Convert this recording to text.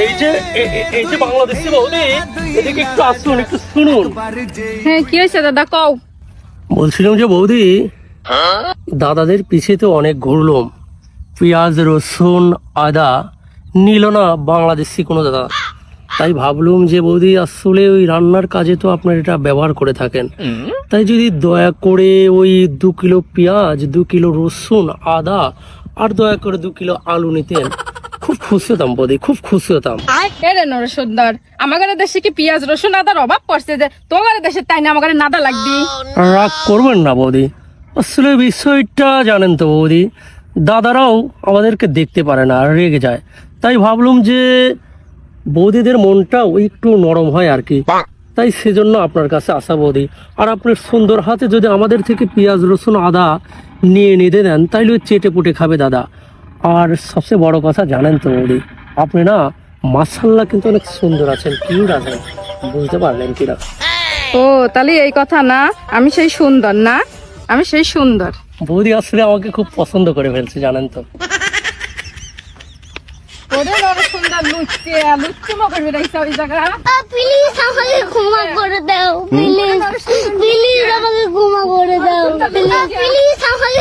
এই যে বাংলাদেশি বৌদি, এদিকে একটু আসুন, একটু শুনুন। হ্যাঁ, কি হয়েছে দাদা, কও। বলছিলাম যে বৌদি, দাদাদের পিছে তো অনেক ঘুরলাম, পেঁয়াজ রসুন আদা নিল না বাংলাদেশি কোনো দাদা। তাই ভাবলুম যে বৌদি আসলে ওই রান্নার কাজে তো আপনার এটা ব্যবহার করে থাকেন, তাই যদি দয়া করে ওই 2 কিলো পেঁয়াজ, 2 কিলো রসুন আদা আর দয়া করে 2 কিলো আলু নিতেন, খুব খুশি হতাম বৌদি, খুব খুশি হতাম। এরে নরসুন্দর, আমাদের দেশে কি পেঁয়াজ রসুন আদার অভাব পড়ছে যে তোমার দেশে তাই না আমাদের নাদা লাগবি? রাগ করবেন না বৌদি, আসলে বিষয়টা জানেন তো বৌদি, দাদারাও আমাদেরকে দেখতে পারে না, আর রেগে যায়। তাই ভাবলুম যে বৌদিদের মনটাও একটু নরম হয় আর কি, তাই সেজন্য আপনার কাছে আসা বৌদি। আর আপনার সুন্দর হাতে যদি আমাদের থেকে পেঁয়াজ রসুন আদা নিয়ে নিতে দেন, তাইলে ওই চেটে পুটে খাবে দাদা। আর সবচেয়ে বড় কথা জানেন তো বৌদি, আপনি না মাশাআল্লাহ কিন্তু অনেক সুন্দর আছেন, কিউট আছেন, বুঝতে পারলেন কিনা? ও তাহলে এই কথা না, আমি সেই সুন্দর না, আমি সেই সুন্দর। বৌদি আসলে আমাকে খুব পছন্দ করে ফেলছে জানেন তো। ওরে নরসুন্দর, লুচ্চে লুচ্চে মগর বেড়াইছে ওই জায়গা। প্লিজ আমাকে ক্ষমা করে দাও, প্লিজ প্লিজ আমাকে ক্ষমা করে দাও, প্লিজ প্লিজ আমাকে